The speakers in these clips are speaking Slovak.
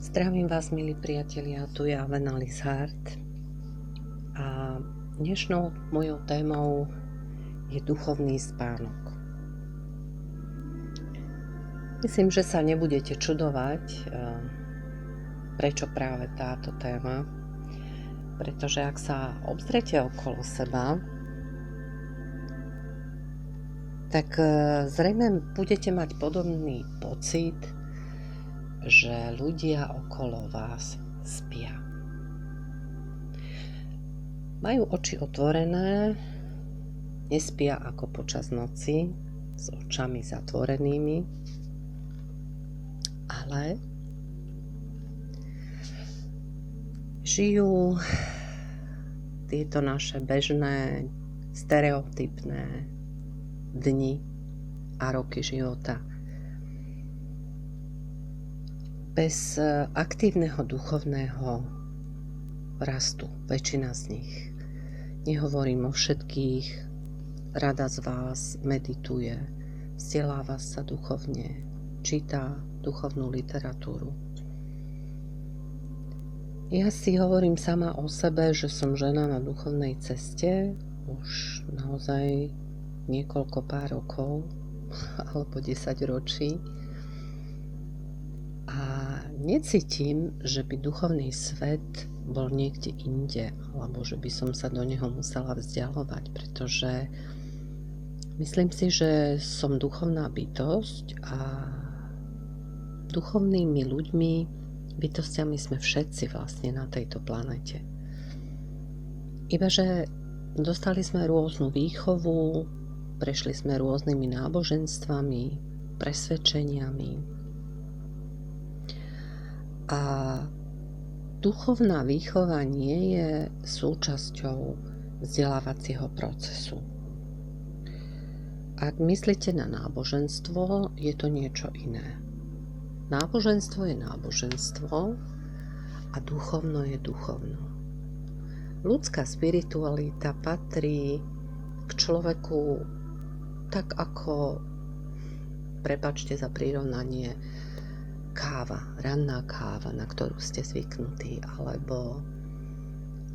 Zdravím vás, milí priatelia, tu je Avena Lishart a dnešnou mojou témou je duchovný spánok. Myslím, že sa nebudete čudovať, prečo práve táto téma, pretože ak sa obzrete okolo seba, tak zrejme budete mať podobný pocit, že ľudia okolo vás spia. Majú oči otvorené, nespia ako počas noci, s očami zatvorenými, ale žijú tieto naše bežné, stereotypné dni a roky života bez aktívneho duchovného rastu, väčšina z nich. Nehovorím o všetkých, rada z vás medituje, vzdeláva sa duchovne, číta duchovnú literatúru. Ja si hovorím sama o sebe, že som žena na duchovnej ceste už naozaj niekoľko pár rokov alebo 10 ročí. A necítim, že by duchovný svet bol niekde inde, alebo že by som sa do neho musela vzdialovať, pretože myslím si, že som duchovná bytosť a duchovnými ľuďmi, bytostiami sme všetci vlastne na tejto planete. Ibaže dostali sme rôznu výchovu, prešli sme rôznymi náboženstvami, presvedčeniami, a duchovná výchova nie je súčasťou vzdelávacieho procesu. Ak myslíte na náboženstvo, je to niečo iné. Náboženstvo je náboženstvo a duchovno je duchovno. Ľudská spiritualita patrí k človeku tak ako, prepáčte za prirovnanie, káva, ranná káva, na ktorú ste zvyknutí, alebo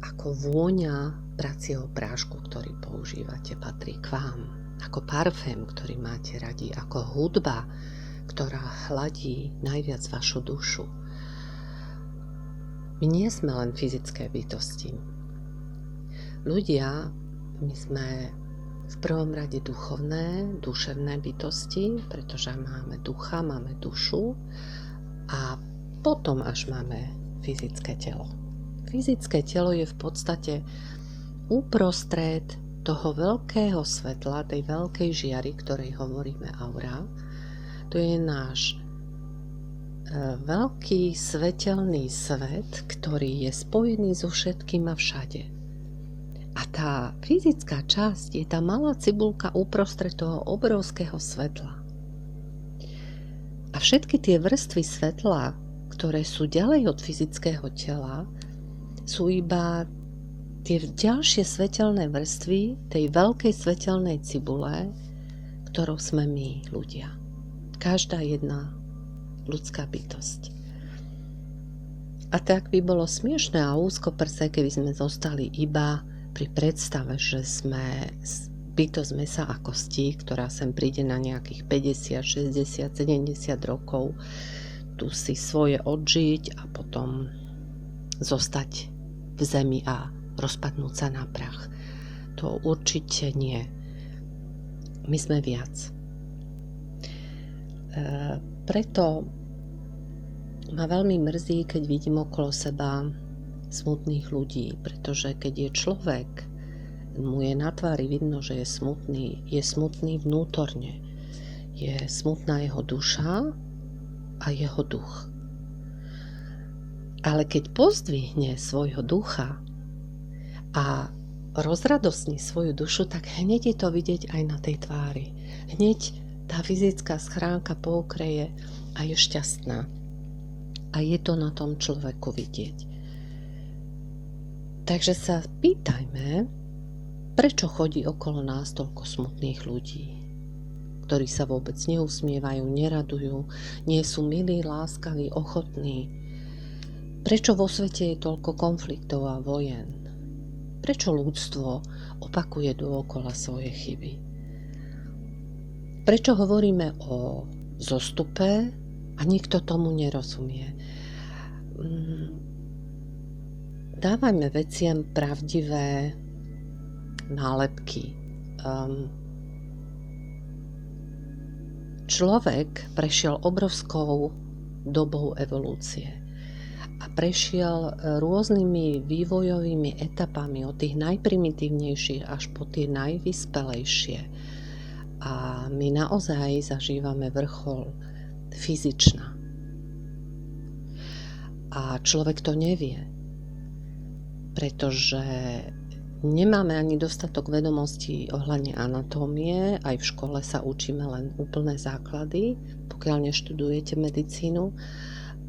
ako vôňa pracieho prášku, ktorý používate, patrí k vám, ako parfém, ktorý máte radi, ako hudba, ktorá hladí najviac vašu dušu. My nie sme len fyzické bytosti. Ľudia, my sme v prvom rade duševné bytosti, pretože máme ducha, máme dušu, a potom až máme fyzické telo. Fyzické telo je v podstate uprostred toho veľkého svetla, tej veľkej žiary, ktorej hovoríme aura. To je náš veľký svetelný svet, ktorý je spojený so všetkým a všade. A tá fyzická časť je tá malá cibulka uprostred toho obrovského svetla. A všetky tie vrstvy svetla, ktoré sú ďalej od fyzického tela, sú iba tie ďalšie svetelné vrstvy tej veľkej svetelnej cibule, ktorou sme my, ľudia. Každá jedna ľudská bytosť. A tak by bolo smiešné a úzkoprse, keby sme zostali iba pri predstave, že sme bytosť mesa a kostí, ktorá sem príde na nejakých 50, 60, 70 rokov, tu si svoje odžiť a potom zostať v zemi a rozpadnúť sa na prach. To určite nie. My sme viac. Preto ma veľmi mrzí, keď vidím okolo seba smutných ľudí, pretože keď je človek, mu je na tvári vidno, že je smutný vnútorne. Je smutná jeho duša a jeho duch. Ale keď pozdvihne svojho ducha a rozradosní svoju dušu, tak hneď je to vidieť aj na tej tvári. Hneď tá fyzická schránka poukreje a je šťastná. A je to na tom človeku vidieť. Takže sa pýtajme, prečo chodí okolo nás toľko smutných ľudí, ktorí sa vôbec neusmievajú, neradujú, nie sú milí, láskaví, ochotní Prečo vo svete je toľko konfliktov a vojen? Prečo ľudstvo opakuje dookola svoje chyby? Prečo hovoríme o zostupe a nikto tomu nerozumie? Dávajme veciam pravdivé nálepky. Človek prešiel obrovskou dobou evolúcie a prešiel rôznymi vývojovými etapami od tých najprimitívnejších až po tie najvyspelejšie. A my naozaj zažívame vrchol fyzična. A človek to nevie, pretože nemáme ani dostatok vedomostí ohľadne anatómie, aj v škole sa učíme len úplné základy, pokiaľ neštudujete medicínu.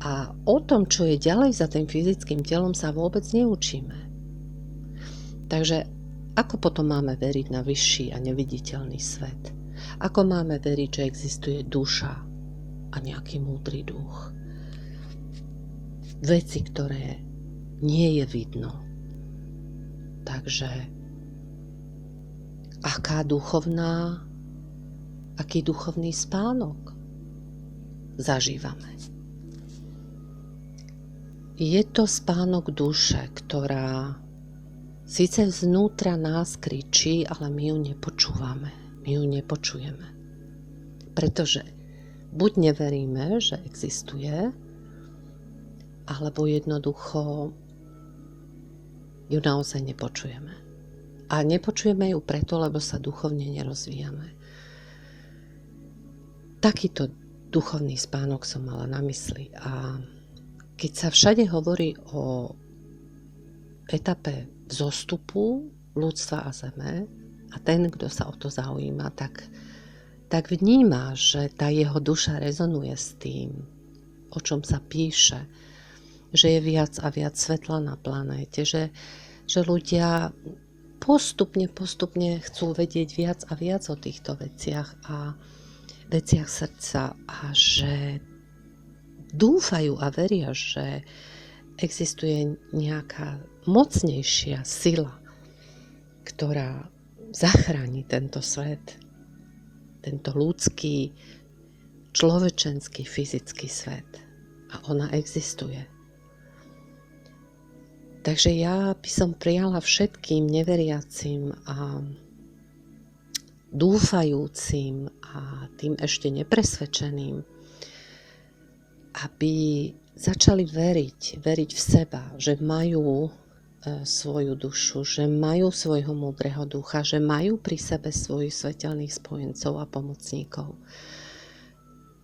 A o tom, čo je ďalej za tým fyzickým telom, sa vôbec neučíme. Takže ako potom máme veriť na vyšší a neviditeľný svet? Ako máme veriť, že existuje duša a nejaký múdry duch? Veci, ktoré nie je vidno. Takže aký duchovný spánok zažívame? Je to spánok duše, ktorá síce znútra nás kričí, ale my ju nepočúvame, my ju nepočujeme. Pretože buď neveríme, že existuje, alebo jednoducho ju naozaj nepočujeme. A nepočujeme ju preto, lebo sa duchovne nerozvíjame. Takýto duchovný spánok som mala na mysli. A keď sa všade hovorí o etape vzostupu ľudstva a zeme, a ten, kto sa o to zaujíma, tak vníma, že tá jeho duša rezonuje s tým, o čom sa píše, že je viac a viac svetla na planéte, že ľudia postupne chcú vedieť viac a viac o týchto veciach a veciach srdca a že dúfajú a veria, že existuje nejaká mocnejšia sila, ktorá zachráni tento svet, tento ľudský, človečenský, fyzický svet. A ona existuje. Takže ja by som prijala všetkým neveriacim a dúfajúcim a tým ešte nepresvedčeným, aby začali veriť v seba, že majú svoju dušu, že majú svojho múdreho ducha, že majú pri sebe svojich svetelných spojencov a pomocníkov.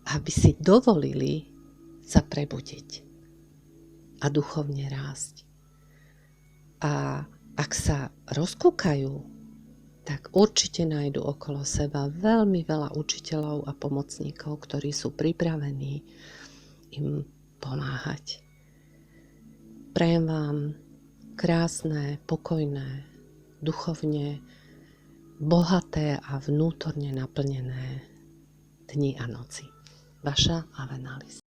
Aby si dovolili sa prebudiť a duchovne rásť. A ak sa rozkúkajú, tak určite nájdu okolo seba veľmi veľa učiteľov a pomocníkov, ktorí sú pripravení im pomáhať. Prajem vám krásne, pokojné, duchovne bohaté a vnútorne naplnené dni a noci. Vaša Avenalis.